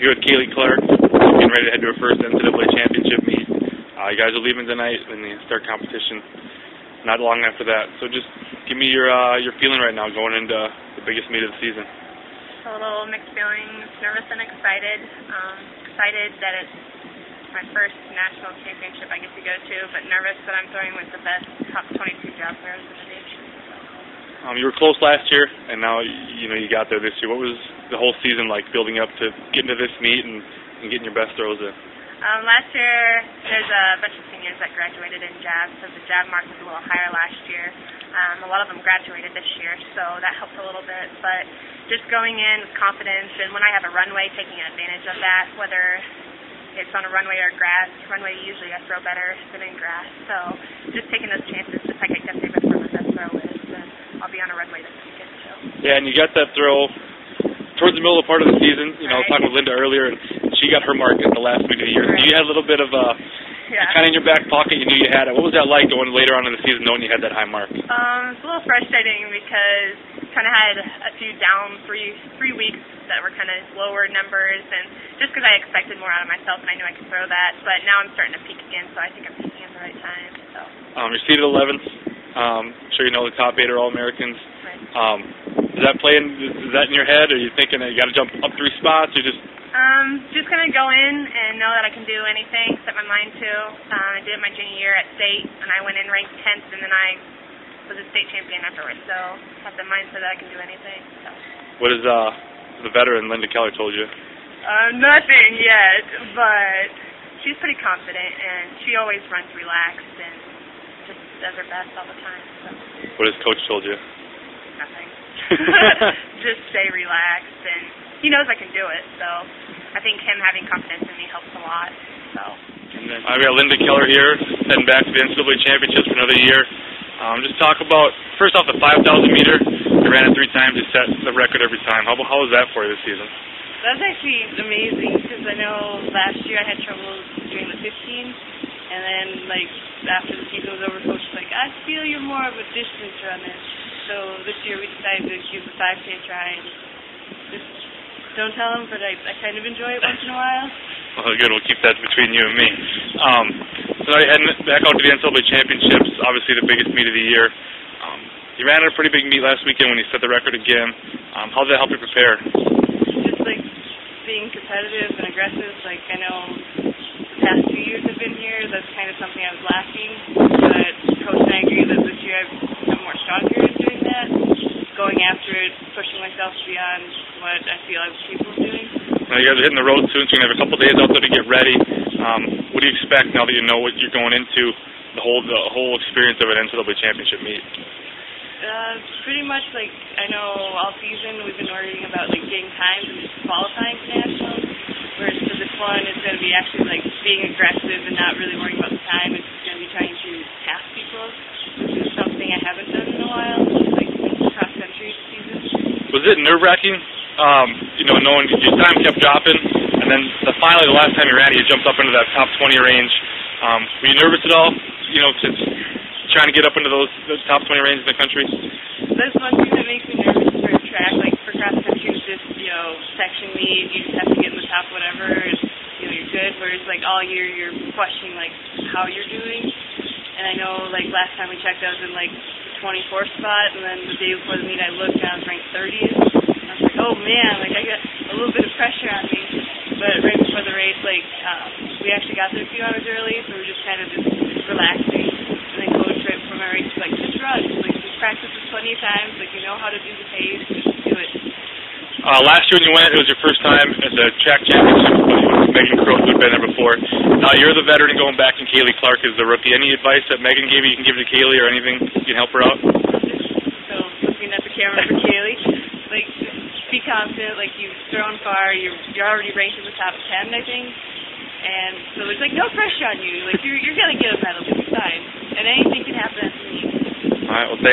You're with Kaylie, Clarak, getting ready to head to her first NCAA Championship meet. You guys are leaving tonight and you start competition not long after that. So just give me your feeling right now going into the biggest meet of the season. A little mixed feelings, nervous and excited. Excited that it's my first national championship I get to go to, but nervous that I'm throwing with the best top 22 job players in the nation. You were close last year, and now you got there this year. What was the whole season like building up to getting to this meet and getting your best throws in? Last year, there's a bunch of seniors that graduated in jab, so the jab mark was a little higher last year. A lot of them graduated this year, so that helped a little bit. But just going in with confidence, and when I have a runway, taking advantage of that, whether it's on a runway or grass. Runway, usually I throw better than in grass, so just taking those chances, just like I kept saying before my best throw is, then I'll be on a runway this weekend. So. Yeah, and you got that throw towards the middle of part of the season. I was talking with Linda earlier, and she got her mark at the last meet of the year. So you had a little bit of kind of in your back pocket. You knew you had it. What was that like going later on in the season knowing you had that high mark? It's a little frustrating because kind of had a few down three weeks that were kind of lower numbers, and just because I expected more out of myself and I knew I could throw that, but now I'm starting to peak again, so I think I'm peaking at the right time. So. You're seated 11th. I'm sure you know the top 8 are All-Americans. Right. Is that in your head, or are you thinking that you got to jump up 3 spots, or just gonna go in and know that I can do anything, set my mind to. I did it my junior year at state, and I went in ranked 10th, and then I was a state champion afterwards, so I have the mindset that I can do anything. So. What has the veteran Linda Keller told you? Nothing yet, but she's pretty confident, and she always runs relaxed and just does her best all the time. So. What has Coach told you? Nothing. Just stay relaxed, and he knows I can do it, so I think him having confidence in me helps a lot. So. And then we got Linda Keller here, heading back to the NCAA Championships for another year. Just talk about, first off, the 5,000 meter. You ran it 3 times. You set the record every time. How was that for you this season? That was actually amazing because I know last year I had trouble doing the 15, and then after the season was over, Coach was like, I feel you're more of a distance runner. So this year we decided to give the 5K a try, and just don't tell them, but I kind of enjoy it once in a while. Well, good. We'll keep that between you and me. So now you're heading back out to the NCAA Championships, obviously the biggest meet of the year. You ran a pretty big meet last weekend when you set the record again. How did that help you prepare? Just being competitive and aggressive. I know the past 2 years I've been here, that's kind of something I was lacking. But Coach and I agree that this year I've become more stronger in doing that, going after it, pushing myself beyond what I feel I was capable of doing. Now you guys are hitting the road soon, so you're going to have a couple days out there to get ready. What do you expect now that you know what you're going into, the whole experience of an NCAA championship meet? Pretty much I know all season we've been worrying about getting times and just qualifying for nationals, whereas for this one it's going to be actually being aggressive and not really worrying about the time. It's going to be trying to pass people, which is something I haven't done in a while, cross country season. Was it nerve-wracking? Knowing your time kept dropping, and then finally the last time you ran, you jumped up into that top 20 range. Were you nervous at all? Trying to get up into the top 20 range in the country? That's one thing that makes me nervous for a track. For cross country, it's just section meet. You just have to get in the top whatever, and you're good. Whereas all year you're questioning how you're doing. And I know last time we checked, I was in the 24th spot, and then the day before the meet I looked and I was ranked 30th. And I was like, oh man, I got a little bit of pressure on me. But right before the race, we actually got there a few hours early, so we were just kind of just relaxing. And then Coach right before my race was like, just run. We've practiced this plenty of times. You know how to do the pace. Just do it. Last year when you went, it was your first time at the track championship. Megan Crow had been there before. Now you're the veteran going back, and Kaylie Clarak is the rookie. Any advice that Megan gave you can give to Kaylie, or anything you can help her out? So looking at the camera for Kaylie, just be confident. You've thrown far. You're already ranked in the top 10, I think. And so there's no pressure on you. You're gonna get a medal. You'll be fine. And anything can happen at the meet. All right. Well, thanks.